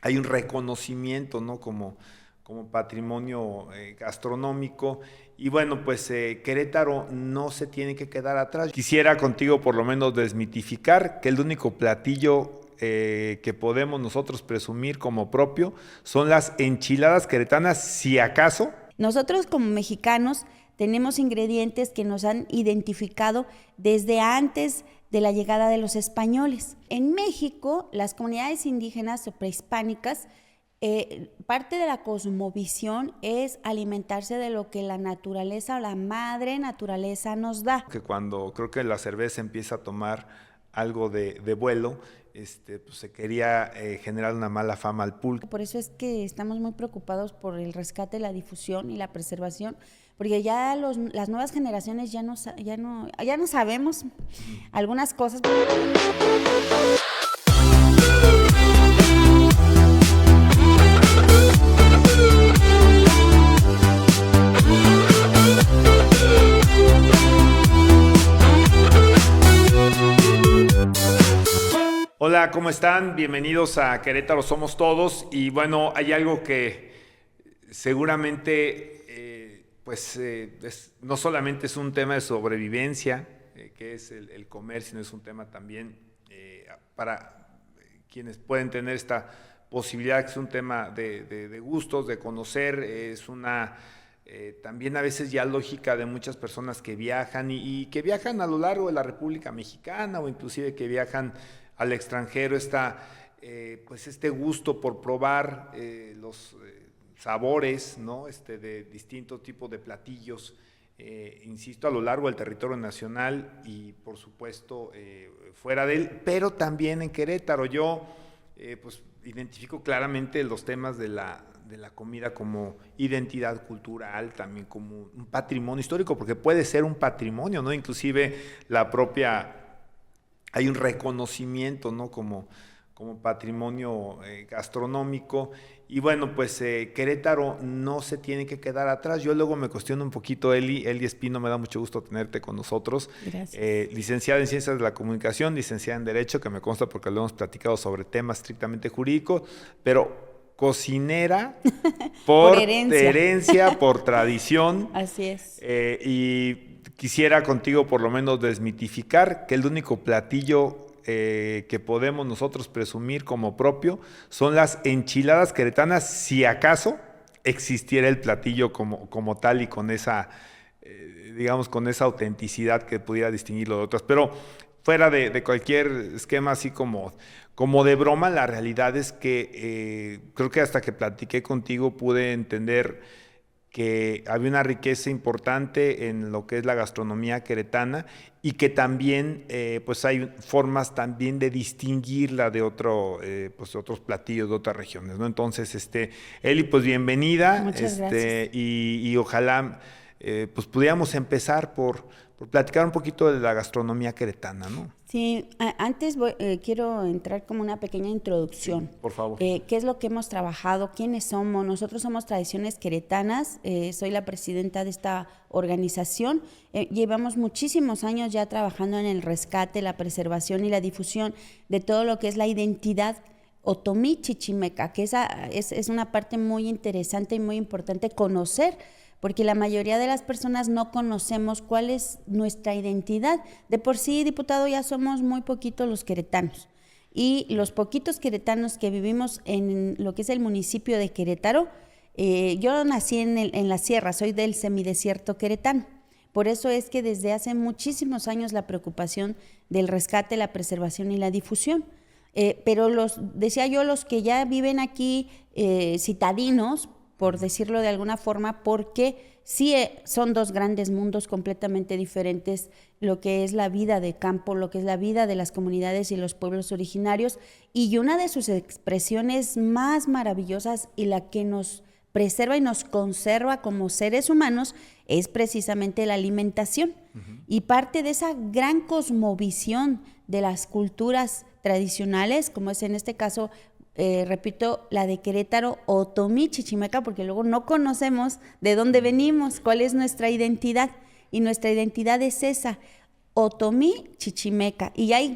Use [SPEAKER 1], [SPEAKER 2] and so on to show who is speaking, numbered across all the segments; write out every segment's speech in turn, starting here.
[SPEAKER 1] hay un reconocimiento, ¿no? Como patrimonio gastronómico. Y bueno, pues Querétaro no se tiene que quedar atrás. Quisiera contigo por lo menos desmitificar que el único platillo que podemos nosotros presumir como propio son las enchiladas queretanas, si acaso.
[SPEAKER 2] Nosotros como mexicanos tenemos ingredientes que nos han identificado desde antes de la llegada de los españoles. En México, las comunidades indígenas o prehispánicas, parte de la cosmovisión es alimentarse de lo que la naturaleza o la madre naturaleza nos da.
[SPEAKER 1] Que cuando creo que la cerveza empieza a tomar algo de vuelo, pues se quería generar una mala fama al pulque.
[SPEAKER 2] Por eso es que estamos muy preocupados por el rescate, la difusión y la preservación, porque ya las nuevas generaciones ya no sabemos algunas cosas.
[SPEAKER 1] Hola, ¿cómo están? Bienvenidos a Querétaro Somos Todos. Y bueno, hay algo que seguramente no solamente es un tema de sobrevivencia, que es el comer, sino es un tema también para quienes pueden tener esta posibilidad, que es un tema de gustos, de conocer, es una también a veces ya lógica de muchas personas que viajan y que viajan a lo largo de la República Mexicana o inclusive que viajan al extranjero. Pues este gusto por probar los sabores, ¿no? De distintos tipos de platillos, insisto, a lo largo del territorio nacional y por supuesto fuera de él, pero también en Querétaro. Yo pues identifico claramente los temas de la comida como identidad cultural, también como un patrimonio histórico, porque puede ser un patrimonio, ¿no? Inclusive hay un reconocimiento, ¿no? Como patrimonio gastronómico. Y bueno, pues Querétaro no se tiene que quedar atrás. Yo luego me cuestiono un poquito, Eli Espino, me da mucho gusto tenerte con nosotros.
[SPEAKER 2] Gracias.
[SPEAKER 1] Licenciada en Ciencias de la Comunicación, licenciada en Derecho, que me consta porque lo hemos platicado sobre temas estrictamente jurídicos, pero cocinera por herencia, por tradición.
[SPEAKER 2] Así es.
[SPEAKER 1] Y quisiera contigo por lo menos desmitificar que el único platillo que podemos nosotros presumir como propio son las enchiladas queretanas, si acaso existiera el platillo como tal y con esa, digamos, con esa autenticidad que pudiera distinguirlo de otras. Pero fuera de cualquier esquema así como de broma, la realidad es que creo que hasta que platiqué contigo pude entender que había una riqueza importante en lo que es la gastronomía queretana y que también pues hay formas también de distinguirla de pues otros platillos de otras regiones, ¿no? Entonces, Eli, pues bienvenida.
[SPEAKER 2] Muchas gracias.
[SPEAKER 1] Y ojalá pues pudiéramos empezar por platicar un poquito de la gastronomía queretana, ¿no?
[SPEAKER 2] Sí, antes quiero entrar como una pequeña introducción.
[SPEAKER 1] Sí, por favor.
[SPEAKER 2] ¿Qué es lo que hemos trabajado? ¿Quiénes somos? Nosotros somos Tradiciones Queretanas, soy la presidenta de esta organización. Llevamos muchísimos años ya trabajando en el rescate, la preservación y la difusión de todo lo que es la identidad otomí chichimeca, que esa es una parte muy interesante y muy importante conocer, porque la mayoría de las personas no conocemos cuál es nuestra identidad. De por sí, diputado, ya somos muy poquitos los queretanos. Y los poquitos queretanos que vivimos en lo que es el municipio de Querétaro, yo nací en la sierra, soy del semidesierto queretano. Por eso es que desde hace muchísimos años la preocupación del rescate, la preservación y la difusión. Pero decía yo, los que ya viven aquí citadinos, por decirlo de alguna forma, porque sí son dos grandes mundos completamente diferentes, lo que es la vida de campo, lo que es la vida de las comunidades y los pueblos originarios, y una de sus expresiones más maravillosas y la que nos preserva y nos conserva como seres humanos es precisamente la alimentación. Y parte de esa gran cosmovisión de las culturas tradicionales, como es en este caso, repito, la de Querétaro, otomí chichimeca, porque luego no conocemos de dónde venimos, cuál es nuestra identidad, y nuestra identidad es esa. otomí, chichimeca. Y hay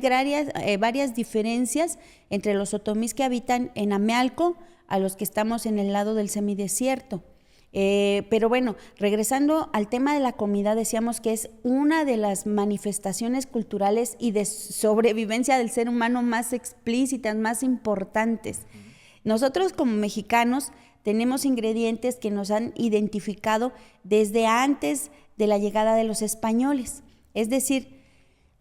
[SPEAKER 2] varias diferencias entre los otomís que habitan en Amealco a los que estamos en el lado del semidesierto. Pero bueno, regresando al tema de la comida, decíamos que es una de las manifestaciones culturales y de sobrevivencia del ser humano más explícitas, más importantes. Nosotros como mexicanos tenemos ingredientes que nos han identificado desde antes de la llegada de los españoles. Es decir,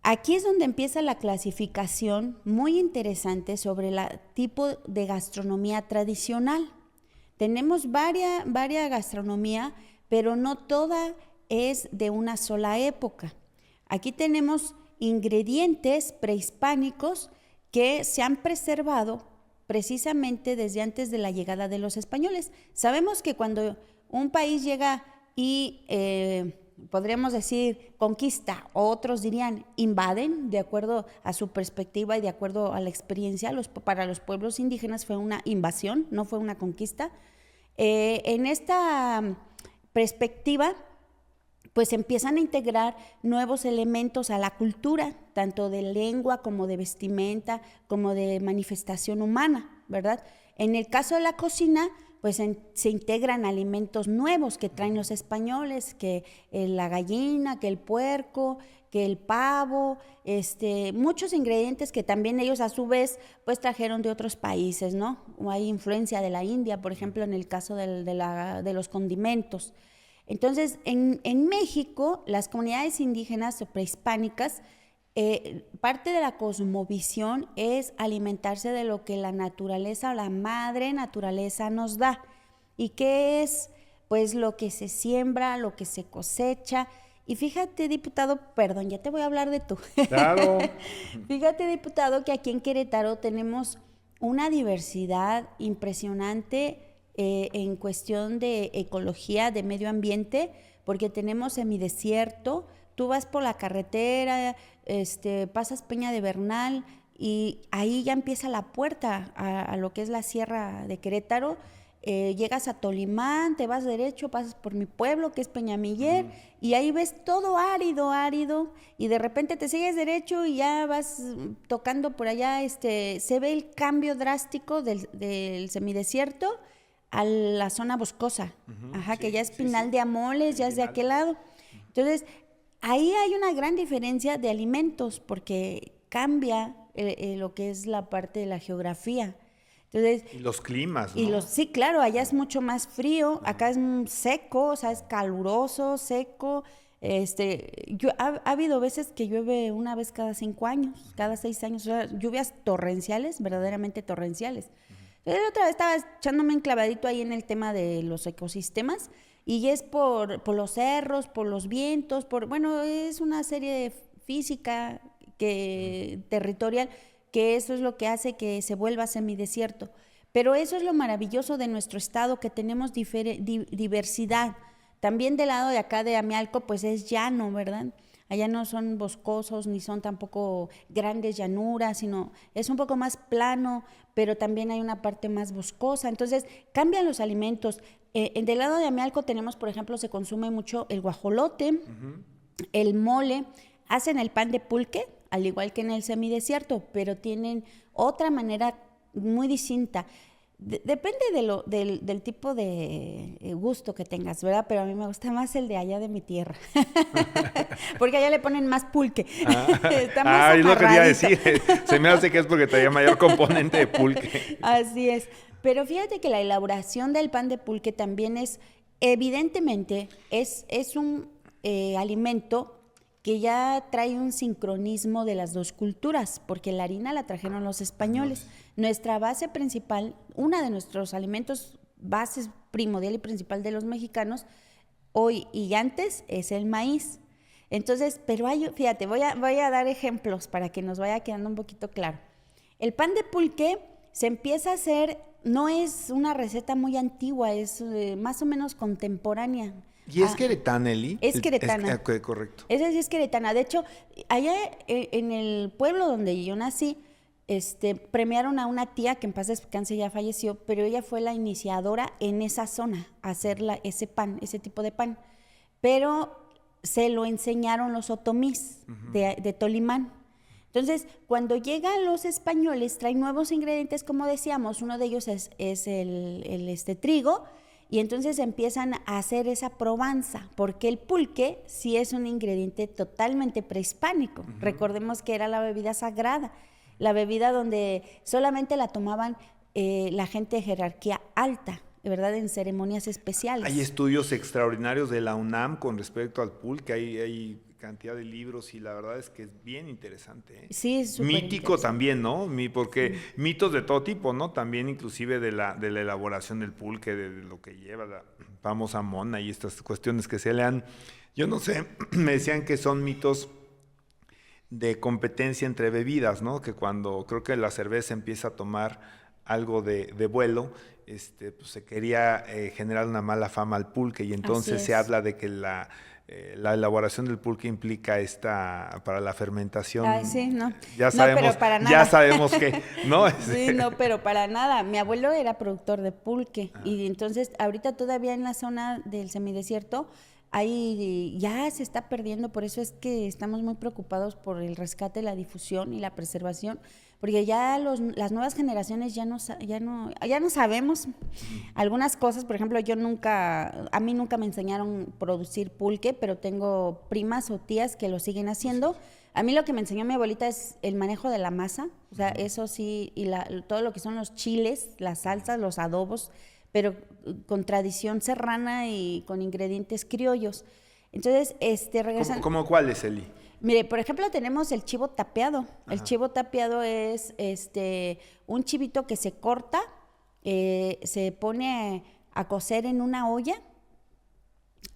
[SPEAKER 2] aquí es donde empieza la clasificación muy interesante sobre el tipo de gastronomía tradicional. Tenemos varias gastronomía, pero no toda es de una sola época. Aquí tenemos ingredientes prehispánicos que se han preservado precisamente desde antes de la llegada de los españoles. Sabemos que cuando un país llega y podríamos decir conquista, o otros dirían invaden, de acuerdo a su perspectiva y de acuerdo a la experiencia, para los pueblos indígenas fue una invasión, no fue una conquista. En esta perspectiva, pues empiezan a integrar nuevos elementos a la cultura, tanto de lengua como de vestimenta, como de manifestación humana, ¿verdad? En el caso de la cocina, pues se integran alimentos nuevos que traen los españoles, que la gallina, que el puerco, que el pavo, muchos ingredientes que también ellos a su vez pues trajeron de otros países, ¿no? Hay influencia de la India, por ejemplo, en el caso de los condimentos. Entonces, en México, las comunidades indígenas o prehispánicas, parte de la cosmovisión es alimentarse de lo que la naturaleza o la madre naturaleza nos da. ¿Y qué es? Pues lo que se siembra, lo que se cosecha. Y fíjate, diputado, perdón, ya te voy a hablar de tú.
[SPEAKER 1] Claro.
[SPEAKER 2] Fíjate, diputado, que aquí en Querétaro tenemos una diversidad impresionante en cuestión de ecología, de medio ambiente, porque tenemos semidesierto. Tú vas por la carretera, pasas Peña de Bernal y ahí ya empieza la puerta a lo que es la Sierra de Querétaro. Llegas a Tolimán, te vas derecho, pasas por mi pueblo que es Peñamiller, y ahí ves todo árido, y de repente te sigues derecho y ya vas tocando por allá, se ve el cambio drástico del semidesierto a la zona boscosa, sí, que ya es Pinal de Amoles, ya es de aquel lado. Entonces, ahí hay una gran diferencia de alimentos porque cambia lo que es la parte de la geografía. Entonces,
[SPEAKER 1] y los climas, ¿no?
[SPEAKER 2] Sí, claro, allá es mucho más frío, acá es seco, o sea, es caluroso, seco. Ha habido veces que llueve una vez cada 5 años, cada 6 años, o sea, lluvias torrenciales, verdaderamente torrenciales. La otra vez estaba echándome un clavadito ahí en el tema de los ecosistemas y es por los cerros, por los vientos, bueno, es una serie de física territorial, que eso es lo que hace que se vuelva semidesierto. Pero eso es lo maravilloso de nuestro estado, que tenemos diversidad. También del lado de acá de Amealco, pues es llano, ¿verdad? Allá no son boscosos, ni son tampoco grandes llanuras, sino es un poco más plano, pero también hay una parte más boscosa. Entonces, cambian los alimentos. Del lado de Amealco tenemos, por ejemplo, se consume mucho el guajolote, el mole, hacen el pan de pulque, al igual que en el semidesierto, pero tienen otra manera muy distinta. Depende del tipo de gusto que tengas, ¿verdad? Pero a mí me gusta más el de allá de mi tierra, porque allá le ponen más pulque. Está más
[SPEAKER 1] es lo que quería decir. Se me hace que es porque traía mayor componente de pulque.
[SPEAKER 2] Así es. Pero fíjate que la elaboración del pan de pulque también evidentemente, es un alimento que ya trae un sincronismo de las dos culturas, porque la harina la trajeron los españoles. Nuestra base principal, una de nuestros alimentos bases primordial y principal de los mexicanos, hoy y antes, es el maíz. Entonces, pero fíjate, voy a dar ejemplos para que nos vaya quedando un poquito claro. El pan de pulque se empieza a hacer, no es una receta muy antigua, es más o menos contemporánea.
[SPEAKER 1] ¿Y es queretana, Eli?
[SPEAKER 2] Es queretana.
[SPEAKER 1] Correcto.
[SPEAKER 2] Esa sí es queretana. De hecho, allá en el pueblo donde yo nací, premiaron a una tía que en paz descanse ya falleció, pero ella fue la iniciadora en esa zona a hacer ese pan, ese tipo de pan. Pero se lo enseñaron los otomís de Tolimán. Entonces, cuando llegan los españoles, traen nuevos ingredientes, como decíamos, uno de ellos es el trigo, y entonces empiezan a hacer esa probanza, porque el pulque sí es un ingrediente totalmente prehispánico. Recordemos que era la bebida sagrada, la bebida donde solamente la tomaban la gente de jerarquía alta, ¿verdad? En ceremonias especiales.
[SPEAKER 1] Hay estudios extraordinarios de la UNAM con respecto al pulque, hay cantidad de libros y la verdad es que es bien interesante, ¿eh?
[SPEAKER 2] Sí, es súper
[SPEAKER 1] mítico
[SPEAKER 2] interesante.
[SPEAKER 1] también, ¿no? Porque mitos de todo tipo, ¿no? También inclusive de la elaboración del pulque, de lo que lleva la famosa mona y estas cuestiones que se le han, yo no sé, me decían que son mitos de competencia entre bebidas, ¿no? Que cuando creo que la cerveza empieza a tomar algo de vuelo, pues se quería generar una mala fama al pulque y entonces se habla de que la elaboración del pulque implica para la fermentación.
[SPEAKER 2] Ay, sí, no.
[SPEAKER 1] Ya sabemos,
[SPEAKER 2] no, pero para nada.
[SPEAKER 1] ya sabemos que, ¿no?
[SPEAKER 2] Sí, no, pero para nada. Mi abuelo era productor de pulque y entonces ahorita todavía en la zona del semidesierto ya se está perdiendo, por eso es que estamos muy preocupados por el rescate, la difusión y la preservación, porque ya las nuevas generaciones ya no sabemos algunas cosas. Por ejemplo, a mí nunca me enseñaron a producir pulque, pero tengo primas o tías que lo siguen haciendo. A mí lo que me enseñó mi abuelita es el manejo de la masa, o sea, eso sí, y todo lo que son los chiles, las salsas, los adobos, pero con tradición serrana y con ingredientes criollos. Entonces, regresan.
[SPEAKER 1] ¿Cómo cuál es, Eli?
[SPEAKER 2] Mire, por ejemplo, tenemos el chivo tapeado. Ajá. El chivo tapeado es un chivito que se corta, se pone a cocer en una olla,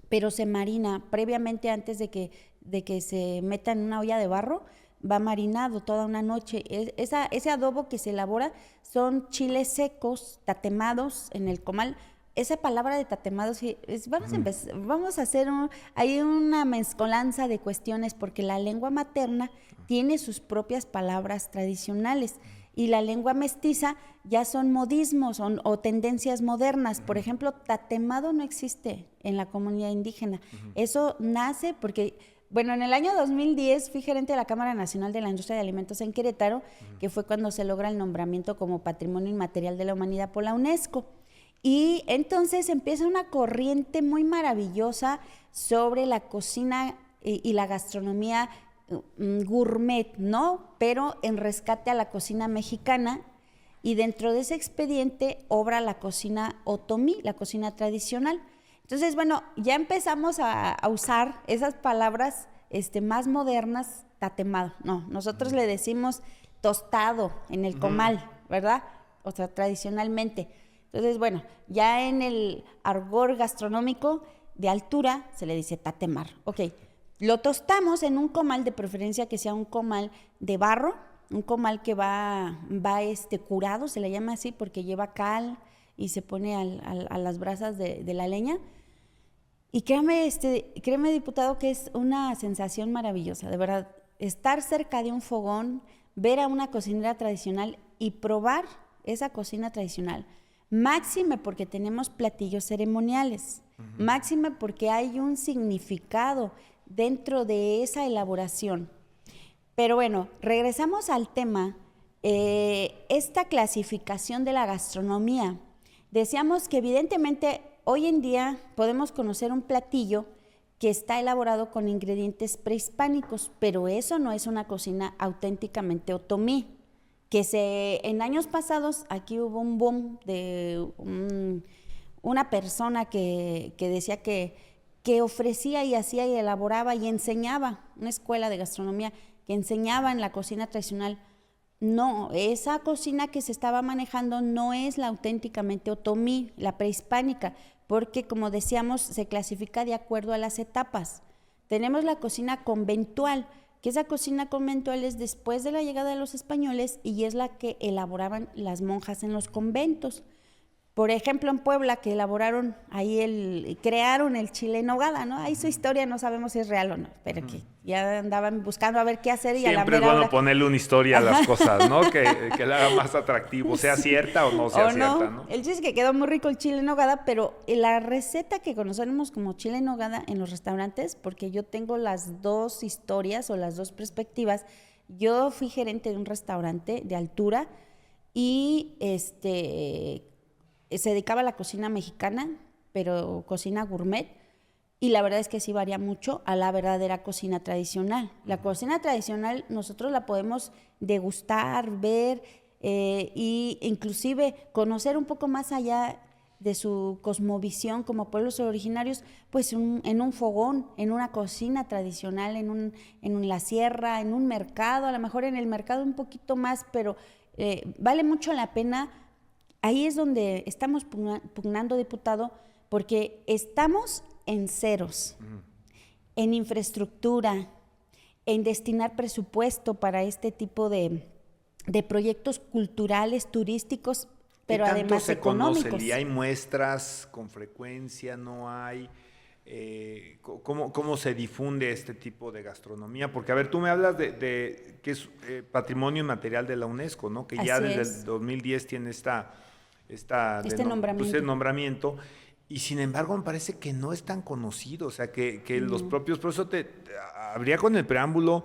[SPEAKER 2] pero se marina previamente antes de que se meta en una olla de barro. Va marinado toda una noche. Ese adobo que se elabora son chiles secos, tatemados en el comal. Esa palabra de tatemados, vamos a hacer hay una mezcolanza de cuestiones, porque la lengua materna tiene sus propias palabras tradicionales y la lengua mestiza ya son modismos o tendencias modernas. Por ejemplo, tatemado no existe en la comunidad indígena. Eso nace porque... Bueno, en el año 2010 fui gerente de la Cámara Nacional de la Industria de Alimentos en Querétaro, que fue cuando se logra el nombramiento como Patrimonio Inmaterial de la Humanidad por la UNESCO. Y entonces empieza una corriente muy maravillosa sobre la cocina y la gastronomía gourmet, ¿no? Pero en rescate a la cocina mexicana, y dentro de ese expediente obra la cocina otomí, la cocina tradicional. Entonces, bueno, ya empezamos a usar esas palabras más modernas, tatemado. No, nosotros le decimos tostado en el comal, ¿verdad? O sea, tradicionalmente. Entonces, bueno, ya en el argot gastronómico de altura se le dice tatemar. Ok, lo tostamos en un comal, de preferencia que sea un comal de barro, un comal que va curado, se le llama así porque lleva cal y se pone a las brasas de la leña. Y créame, diputado, que es una sensación maravillosa, de verdad, estar cerca de un fogón, ver a una cocinera tradicional y probar esa cocina tradicional. Máxime porque tenemos platillos ceremoniales, máxime porque hay un significado dentro de esa elaboración. Pero bueno, regresamos al tema, esta clasificación de la gastronomía. Decíamos que evidentemente hoy en día podemos conocer un platillo que está elaborado con ingredientes prehispánicos, pero eso no es una cocina auténticamente otomí. En años pasados aquí hubo un boom de una persona que decía que ofrecía y hacía y elaboraba y enseñaba, una escuela de gastronomía que enseñaba en la cocina tradicional. No, esa cocina que se estaba manejando no es la auténticamente otomí, la prehispánica, porque como decíamos, se clasifica de acuerdo a las etapas. Tenemos la cocina conventual, que esa cocina conventual es después de la llegada de los españoles y es la que elaboraban las monjas en los conventos. Por ejemplo, en Puebla, que elaboraron ahí crearon el chile en nogada, ¿no? Ahí su historia no sabemos si es real o no, pero que ya andaban buscando a ver qué hacer y a la
[SPEAKER 1] Siempre es
[SPEAKER 2] mera
[SPEAKER 1] bueno
[SPEAKER 2] hora...
[SPEAKER 1] ponerle una historia a las cosas, ¿no? Que la haga más atractivo, sea cierta o no sea
[SPEAKER 2] O
[SPEAKER 1] cierta, ¿no?
[SPEAKER 2] El chiste es que quedó muy rico el chile en nogada, pero la receta que conocemos como chile en nogada en los restaurantes, porque yo tengo las dos historias o las dos perspectivas. Yo fui gerente de un restaurante de altura y se dedicaba a la cocina mexicana, pero cocina gourmet, y la verdad es que sí varía mucho a la verdadera cocina tradicional. La cocina tradicional nosotros la podemos degustar, ver, y inclusive conocer un poco más allá de su cosmovisión como pueblos originarios, pues en un fogón, en una cocina tradicional, en la sierra, en un mercado, a lo mejor en el mercado un poquito más, pero vale mucho la pena. Ahí es donde estamos pugnando, diputado, porque estamos en ceros, en infraestructura, en destinar presupuesto para este tipo de proyectos culturales, turísticos, pero
[SPEAKER 1] ¿Qué tanto
[SPEAKER 2] además
[SPEAKER 1] se
[SPEAKER 2] económicos.
[SPEAKER 1] conoce? ¿Y hay muestras con frecuencia? ¿No hay? ¿Cómo se difunde este tipo de gastronomía? Porque, a ver, tú me hablas de que es patrimonio inmaterial de la UNESCO, ¿no? Que ya
[SPEAKER 2] Así
[SPEAKER 1] desde
[SPEAKER 2] es.
[SPEAKER 1] el 2010 tiene
[SPEAKER 2] Nombramiento.
[SPEAKER 1] pues, nombramiento, y sin embargo me parece que no es tan conocido, o sea, que los propios, por eso habría con el preámbulo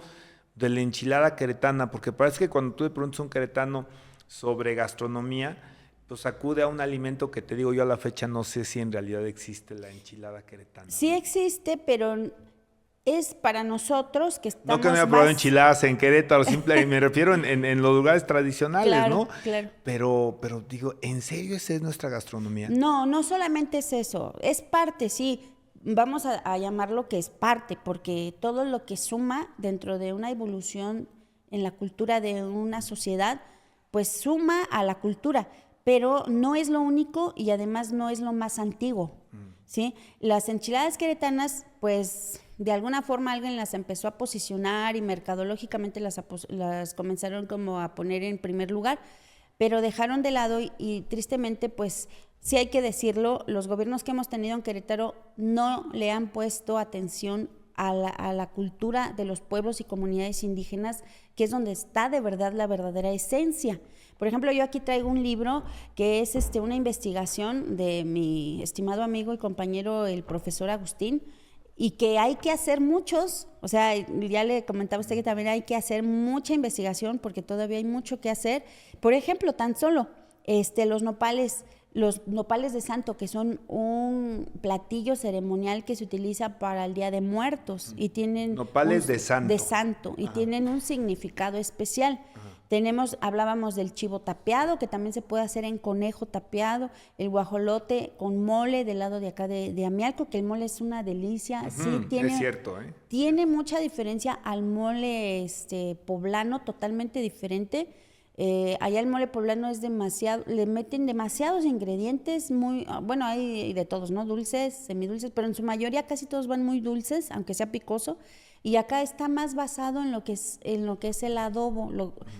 [SPEAKER 1] de la enchilada queretana, porque parece que cuando tú le preguntas a un queretano sobre gastronomía, pues acude a un alimento que te digo yo a la fecha no sé si en realidad existe la enchilada queretana.
[SPEAKER 2] Sí existe, pero es para nosotros que estamos
[SPEAKER 1] No que no haya probado enchiladas en Querétaro, me refiero en los lugares tradicionales,
[SPEAKER 2] claro,
[SPEAKER 1] ¿no?
[SPEAKER 2] Claro.
[SPEAKER 1] Pero digo, ¿en serio esa es nuestra gastronomía?
[SPEAKER 2] No solamente es eso, es parte, sí, vamos a llamarlo que es parte, porque todo lo que suma dentro de una evolución en la cultura de una sociedad, pues suma a la cultura, pero no es lo único y además no es lo más antiguo, ¿sí? Las enchiladas queretanas, pues de alguna forma alguien las empezó a posicionar y mercadológicamente las comenzaron como a poner en primer lugar, pero dejaron de lado y tristemente, pues sí hay que decirlo, los gobiernos que hemos tenido en Querétaro no le han puesto atención a la cultura de los pueblos y comunidades indígenas, que es donde está de verdad la verdadera esencia. Por ejemplo, yo aquí traigo un libro que es una investigación de mi estimado amigo y compañero, el profesor Agustín, y que hay que hacer muchos, o sea, ya le comentaba a usted que también hay que hacer mucha investigación porque todavía hay mucho que hacer. Por ejemplo, tan solo los nopales de santo, que son un platillo ceremonial que se utiliza para el Día de Muertos y tienen
[SPEAKER 1] nopales de santo
[SPEAKER 2] y tienen un significado especial. Hablábamos del chivo tapeado, que también se puede hacer en conejo tapeado, el guajolote con mole del lado de acá de Amialco, que el mole es una delicia. Sí,
[SPEAKER 1] es cierto,
[SPEAKER 2] tiene mucha diferencia al mole poblano, totalmente diferente. Allá el mole poblano es demasiado, le meten demasiados ingredientes, bueno, hay de todos, ¿no? Dulces, semidulces, pero en su mayoría casi todos van muy dulces, aunque sea picoso. Y acá está más basado en lo que es el adobo.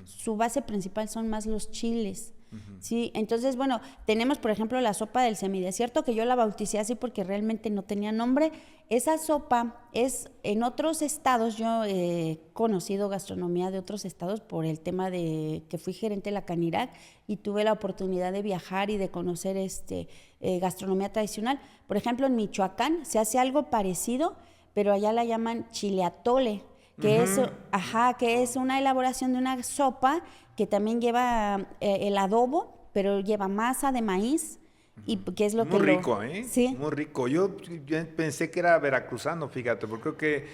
[SPEAKER 2] Su base principal son más los chiles. Sí, entonces, bueno, tenemos, por ejemplo, la sopa del semidesierto, que yo la bauticé así porque realmente no tenía nombre. Esa sopa es en otros estados, yo he conocido gastronomía de otros estados por el tema de que fui gerente de la Canirac y tuve la oportunidad de viajar y de conocer gastronomía tradicional. Por ejemplo, en Michoacán se hace algo parecido, pero allá la llaman chile atole, que es una elaboración de una sopa que también lleva el adobo, pero lleva masa de maíz, y que es lo
[SPEAKER 1] muy
[SPEAKER 2] que
[SPEAKER 1] rico,
[SPEAKER 2] Sí.
[SPEAKER 1] Muy rico. Yo pensé que era veracruzano, fíjate, porque creo que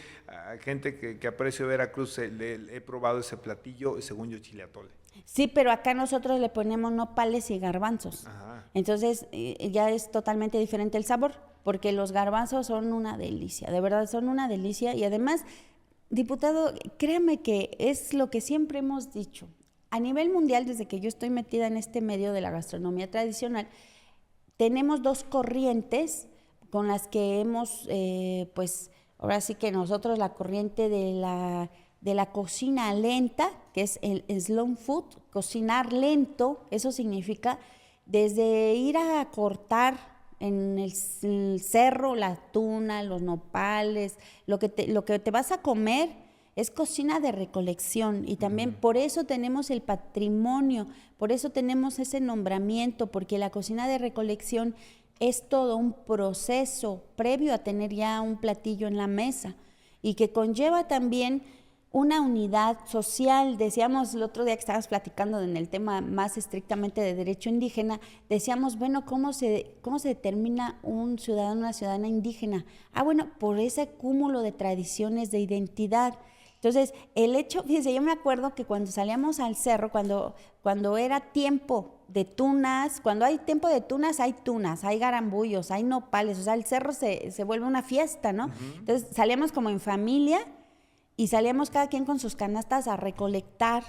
[SPEAKER 1] gente que aprecio Veracruz he probado ese platillo, según yo, chile atole.
[SPEAKER 2] Sí, pero acá nosotros le ponemos nopales y garbanzos. Entonces ya es totalmente diferente el sabor, porque los garbanzos son una delicia, de verdad son una delicia. Y además, diputado, créame que es lo que siempre hemos dicho. A nivel mundial, desde que yo estoy metida en este medio de la gastronomía tradicional, tenemos dos corrientes con las que hemos, pues ahora sí que nosotros la corriente de la cocina lenta, que es el slow food, cocinar lento, eso significa desde ir a cortar en el cerro la tuna, los nopales, lo que te vas a comer es cocina de recolección, y también por eso tenemos el patrimonio, por eso tenemos ese nombramiento, porque la cocina de recolección es todo un proceso previo a tener ya un platillo en la mesa, y que conlleva también una unidad social. Decíamos el otro día que estábamos platicando en el tema más estrictamente de derecho indígena, decíamos, bueno, ¿cómo se determina un ciudadano, una ciudadana indígena? Bueno, por ese cúmulo de tradiciones, de identidad. Entonces, el hecho, fíjense, yo me acuerdo que cuando salíamos al cerro, cuando era tiempo de tunas, cuando hay tiempo de tunas, hay garambullos, hay nopales, o sea, el cerro se vuelve una fiesta, ¿no? Entonces, salíamos como en familia y salíamos cada quien con sus canastas a recolectar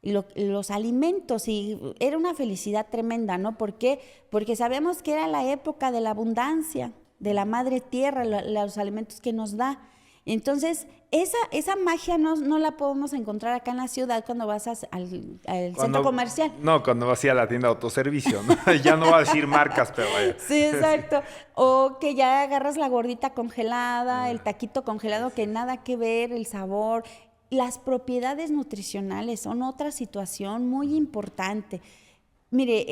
[SPEAKER 2] los alimentos, y era una felicidad tremenda, ¿no? ¿Por qué? Porque sabemos que era la época de la abundancia, de la madre tierra, los alimentos que nos da. Entonces, esa magia no la podemos encontrar acá en la ciudad cuando vas al centro comercial.
[SPEAKER 1] No, cuando vas a la tienda de autoservicio, ¿no? Ya no voy a decir marcas, pero vaya.
[SPEAKER 2] Sí, exacto. O que ya agarras la gordita congelada, el taquito congelado, que nada que ver, el sabor. Las propiedades nutricionales son otra situación muy importante. Mire,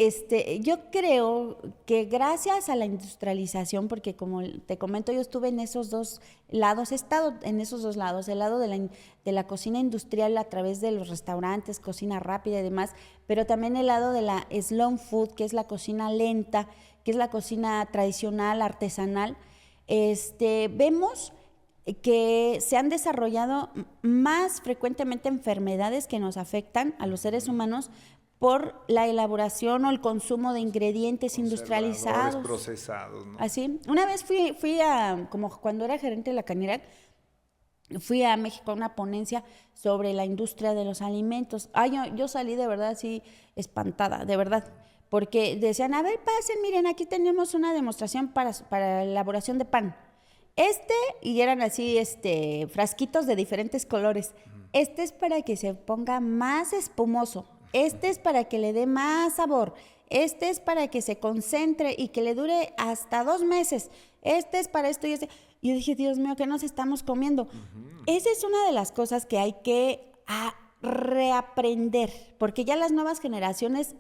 [SPEAKER 2] yo creo que gracias a la industrialización, porque como te comento, yo estuve en esos dos lados, he estado en esos dos lados, el lado de la cocina industrial a través de los restaurantes, cocina rápida y demás, pero también el lado de la slow food, que es la cocina lenta, que es la cocina tradicional, artesanal. Vemos que se han desarrollado más frecuentemente enfermedades que nos afectan a los seres humanos por la elaboración o el consumo de ingredientes industrializados.
[SPEAKER 1] Procesados, ¿no?
[SPEAKER 2] Así. Una vez fui a, como cuando era gerente de la Canirac, fui a México a una ponencia sobre la industria de los alimentos. Yo salí de verdad así espantada, de verdad, porque decían, a ver, pasen, miren, aquí tenemos una demostración para la elaboración de pan. Y eran así, frasquitos de diferentes colores. Este es para que se ponga más espumoso. Este es para que le dé más sabor. Este es para que se concentre y que le dure hasta 2 meses. Este es para esto y este. Yo dije, Dios mío, ¿qué nos estamos comiendo? Esa es una de las cosas que hay que reaprender, porque ya las nuevas generaciones,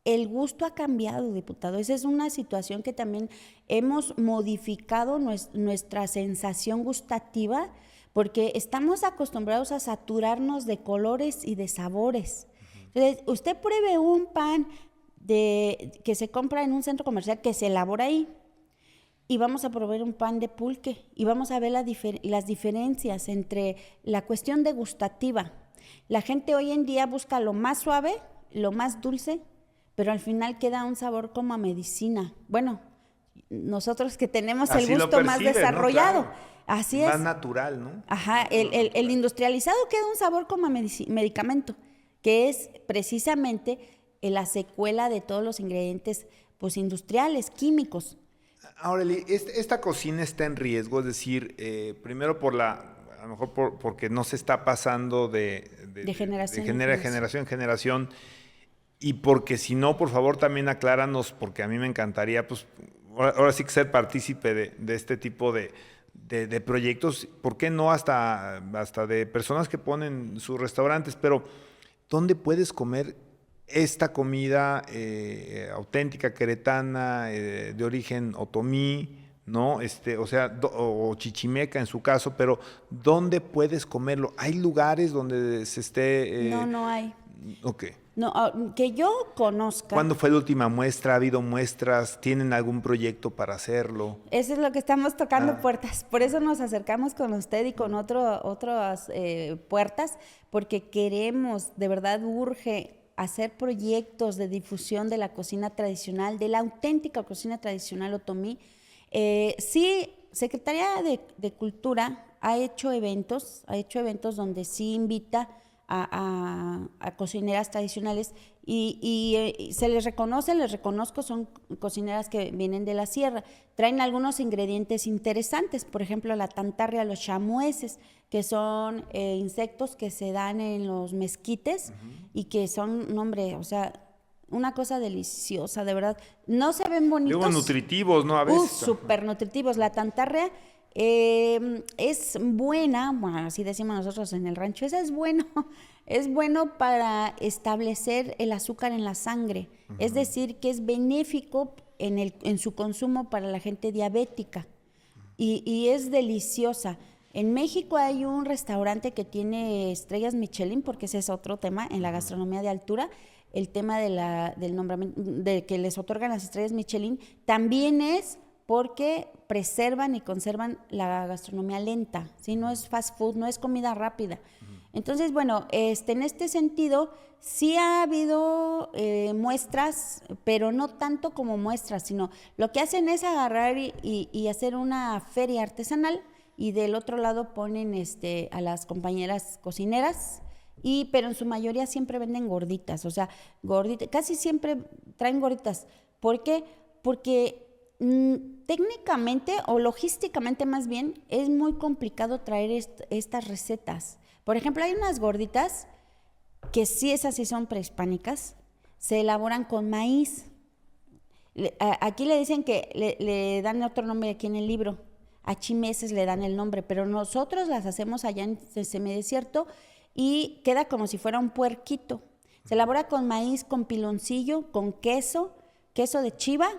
[SPEAKER 2] el gusto ha cambiado, diputado. Esa es una situación que también hemos modificado nuestra sensación gustativa, porque estamos acostumbrados a saturarnos de colores y de sabores. Entonces, usted pruebe un pan que se compra en un centro comercial, que se elabora ahí, y vamos a probar un pan de pulque, y vamos a ver las diferencias entre la cuestión degustativa. La gente hoy en día busca lo más suave, lo más dulce, pero al final queda un sabor como a medicina. Bueno, nosotros que tenemos
[SPEAKER 1] así
[SPEAKER 2] el gusto más desarrollado.
[SPEAKER 1] ¿No? Claro.
[SPEAKER 2] Así es.
[SPEAKER 1] Más natural, ¿no?
[SPEAKER 2] Ajá, el industrializado queda un sabor como a medicamento, que es precisamente la secuela de todos los ingredientes pues industriales, químicos.
[SPEAKER 1] Ahora, esta cocina está en riesgo, es decir, primero a lo mejor porque no se está pasando de generación en generación, y porque si no, por favor, también acláranos, porque a mí me encantaría, pues, ahora sí que ser partícipe de este tipo de proyectos, ¿por qué no hasta de personas que ponen sus restaurantes? Pero ¿dónde puedes comer esta comida auténtica, queretana, de origen otomí, ¿no? O chichimeca en su caso, pero ¿dónde puedes comerlo? ¿Hay lugares donde se esté...?
[SPEAKER 2] No hay.
[SPEAKER 1] Ok.
[SPEAKER 2] No, que yo conozca.
[SPEAKER 1] ¿Cuándo fue la última muestra? ¿Ha habido muestras? ¿Tienen algún proyecto para hacerlo?
[SPEAKER 2] Eso es lo que estamos tocando puertas. Por eso nos acercamos con usted y con otras puertas, porque queremos, de verdad urge hacer proyectos de difusión de la cocina tradicional, de la auténtica cocina tradicional otomí. Sí, Secretaría de Cultura ha hecho eventos donde sí invita a cocineras tradicionales y se les reconozco, son cocineras que vienen de la sierra, traen algunos ingredientes interesantes, por ejemplo la tantarria, los chamueses, que son insectos que se dan en los mezquites y que son, no, hombre, o sea, una cosa deliciosa, de verdad. No se ven bonitos.
[SPEAKER 1] Luego nutritivos, ¿no? A veces.
[SPEAKER 2] Súper nutritivos. La tantarrea es buena, bueno, así decimos nosotros en el rancho, esa es bueno, es bueno para establecer el azúcar en la sangre. Es decir, que es benéfico en su consumo para la gente diabética. Y es deliciosa. En México hay un restaurante que tiene estrellas Michelin, porque ese es otro tema en la gastronomía de altura. El tema del nombramiento, de que les otorgan las estrellas Michelin, también es porque preservan y conservan la gastronomía lenta, ¿sí? No es fast food, no es comida rápida. Entonces, bueno, en este sentido, sí ha habido muestras, pero no tanto como muestras, sino lo que hacen es agarrar y hacer una feria artesanal, y del otro lado ponen a las compañeras cocineras, pero en su mayoría siempre venden gorditas, o sea, gorditas, casi siempre traen gorditas. ¿Por qué? Porque técnicamente o logísticamente más bien es muy complicado traer estas recetas. Por ejemplo, hay unas gorditas que sí, esas sí son prehispánicas, se elaboran con maíz. Aquí le dicen que le dan otro nombre aquí en el libro, a chimeses le dan el nombre, pero nosotros las hacemos allá en el semidesierto y queda como si fuera un puerquito. Se elabora con maíz, con piloncillo, con queso de chiva,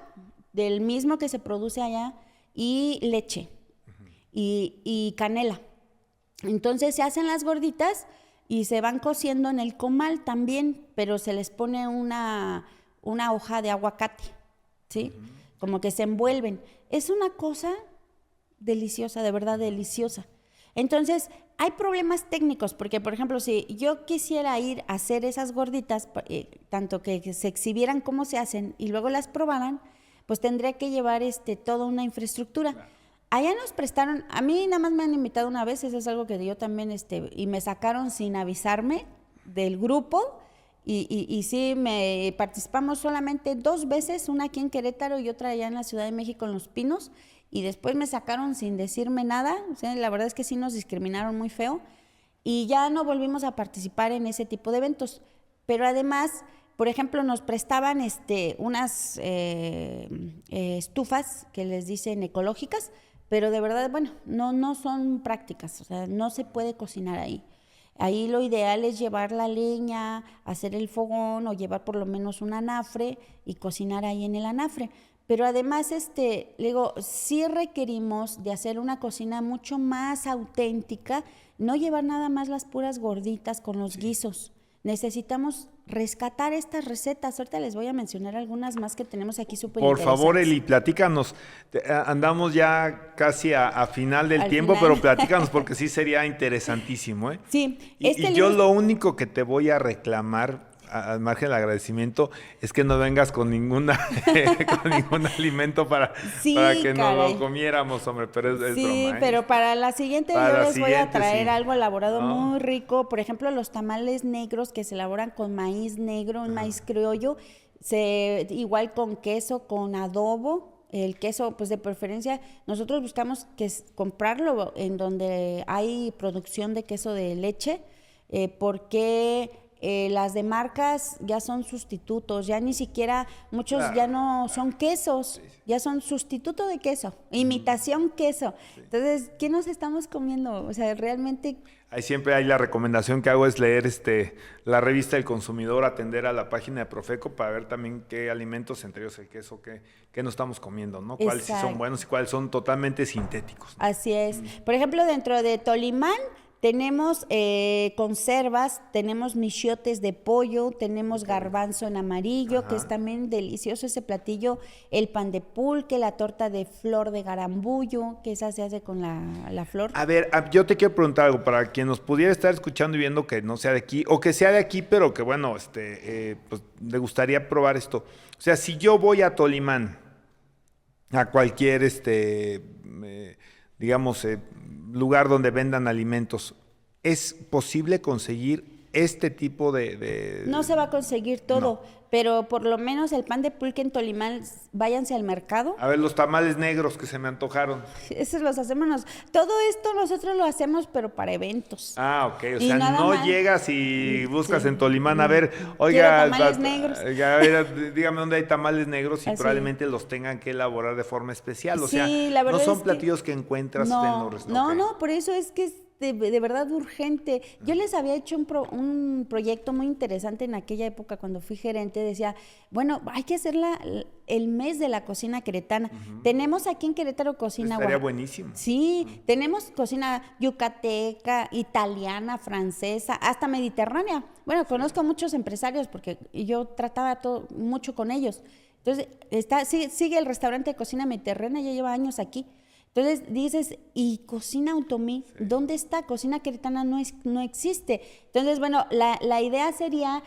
[SPEAKER 2] del mismo que se produce allá, y leche y canela. Entonces se hacen las gorditas y se van cociendo en el comal también, pero se les pone una hoja de aguacate, ¿sí? Como que se envuelven. Es una cosa deliciosa, de verdad deliciosa. Entonces, hay problemas técnicos, porque, por ejemplo, si yo quisiera ir a hacer esas gorditas, tanto que se exhibieran cómo se hacen y luego las probaran, pues tendría que llevar toda una infraestructura. Claro. Allá nos prestaron, a mí nada más me han invitado una vez, eso es algo que yo también, y me sacaron sin avisarme del grupo, y sí, participamos solamente 2 veces, una aquí en Querétaro y otra allá en la Ciudad de México, en Los Pinos, y después me sacaron sin decirme nada. O sea, la verdad es que sí nos discriminaron muy feo, y ya no volvimos a participar en ese tipo de eventos. Pero además, por ejemplo, nos prestaban unas estufas que les dicen ecológicas, pero de verdad, bueno, no son prácticas, o sea, no se puede cocinar ahí. Ahí lo ideal es llevar la leña, hacer el fogón o llevar por lo menos un anafre y cocinar ahí en el anafre. Pero además, le digo, sí requerimos de hacer una cocina mucho más auténtica, no llevar nada más las puras gorditas con los guisos. Necesitamos rescatar estas recetas. Ahorita les voy a mencionar algunas más que tenemos aquí súper interesantes.
[SPEAKER 1] Por favor, Eli, platícanos. Andamos ya casi a final del tiempo, pero platícanos porque sí sería interesantísimo, ¿eh?
[SPEAKER 2] Sí.
[SPEAKER 1] Y yo lo único que te voy a reclamar, al margen del agradecimiento, es que no vengas con ningún alimento para que no lo comiéramos, hombre, pero es
[SPEAKER 2] sí,
[SPEAKER 1] broma, ¿eh?
[SPEAKER 2] Pero para la siguiente yo les voy a traer algo elaborado muy rico. Por ejemplo, los tamales negros que se elaboran con maíz negro, un maíz criollo, igual con queso, con adobo. El queso, pues de preferencia, nosotros buscamos comprarlo en donde hay producción de queso de leche, porque las de marcas ya son sustitutos, ya ni siquiera, muchos ya no son quesos, ya son sustituto de queso, imitación queso. Entonces, ¿qué nos estamos comiendo? O sea, realmente...
[SPEAKER 1] Ahí siempre hay la recomendación que hago es leer la revista del consumidor, atender a la página de Profeco para ver también qué alimentos, entre ellos el queso, qué nos estamos comiendo, ¿no? Cuáles sí son buenos y cuáles son totalmente sintéticos, ¿no?
[SPEAKER 2] Así es. Por ejemplo, dentro de Tolimán tenemos conservas, tenemos michiotes de pollo, tenemos garbanzo en amarillo, que es también delicioso ese platillo, el pan de pulque, la torta de flor de garambullo, que esa se hace con la flor.
[SPEAKER 1] A ver, yo te quiero preguntar algo, para quien nos pudiera estar escuchando y viendo que no sea de aquí, o que sea de aquí, pero que bueno, pues le gustaría probar esto. O sea, si yo voy a Tolimán, a cualquier, digamos, lugar donde vendan alimentos, ¿es posible conseguir este tipo de...?
[SPEAKER 2] No se va a conseguir todo, pero por lo menos el pan de pulque en Tolimán, váyanse al mercado.
[SPEAKER 1] A ver, los tamales negros que se me antojaron.
[SPEAKER 2] Esos los hacemos todo esto nosotros lo hacemos, pero para eventos.
[SPEAKER 1] Ah, ok. O
[SPEAKER 2] Y
[SPEAKER 1] sea,
[SPEAKER 2] nada
[SPEAKER 1] no
[SPEAKER 2] más.
[SPEAKER 1] llegas y buscas
[SPEAKER 2] Sí.
[SPEAKER 1] en Tolimán, a ver, oiga,
[SPEAKER 2] tamales negros.
[SPEAKER 1] a ver, dígame dónde hay tamales negros y
[SPEAKER 2] Así.
[SPEAKER 1] probablemente los tengan que elaborar de forma especial. O sea,
[SPEAKER 2] Sí, la
[SPEAKER 1] no
[SPEAKER 2] verdad
[SPEAKER 1] son
[SPEAKER 2] es que
[SPEAKER 1] platillos que encuentras en los restaurantes.
[SPEAKER 2] No, por eso es que es de verdad urgente. Yo les había hecho un proyecto muy interesante en aquella época cuando fui gerente. Decía, bueno, hay que hacer el mes de la cocina queretana. Tenemos aquí en Querétaro cocina
[SPEAKER 1] Estaría buenísimo.
[SPEAKER 2] Sí, tenemos cocina yucateca, italiana, francesa, hasta mediterránea. Bueno, conozco muchos empresarios porque yo trataba mucho con ellos. Entonces, sigue el restaurante de cocina mediterránea, ya lleva años aquí. Entonces dices, ¿y cocina Otomí? Sí. ¿Dónde está? Cocina queretana no existe. Entonces, bueno, la idea sería,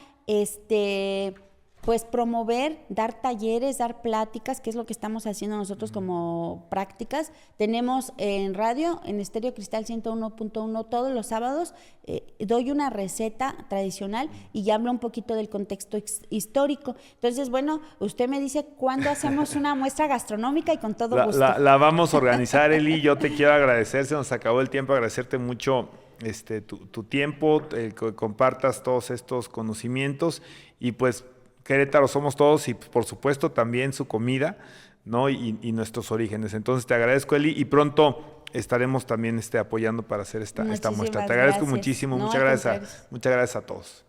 [SPEAKER 2] pues promover, dar talleres, dar pláticas, que es lo que estamos haciendo nosotros como prácticas. Tenemos en radio, en Estéreo Cristal 101.1 todos los sábados, doy una receta tradicional y ya hablo un poquito del contexto histórico. Entonces, bueno, usted me dice cuándo hacemos una muestra gastronómica y con todo gusto.
[SPEAKER 1] La vamos a organizar, Eli. Yo te quiero agradecer, se nos acabó el tiempo, agradecerte mucho tu tiempo, que compartas todos estos conocimientos y pues Querétaro somos todos y por supuesto también su comida, ¿no? Y nuestros orígenes. Entonces te agradezco, Eli, y pronto estaremos también apoyando para hacer esta muestra. Te agradezco muchísimo, muchas gracias a todos.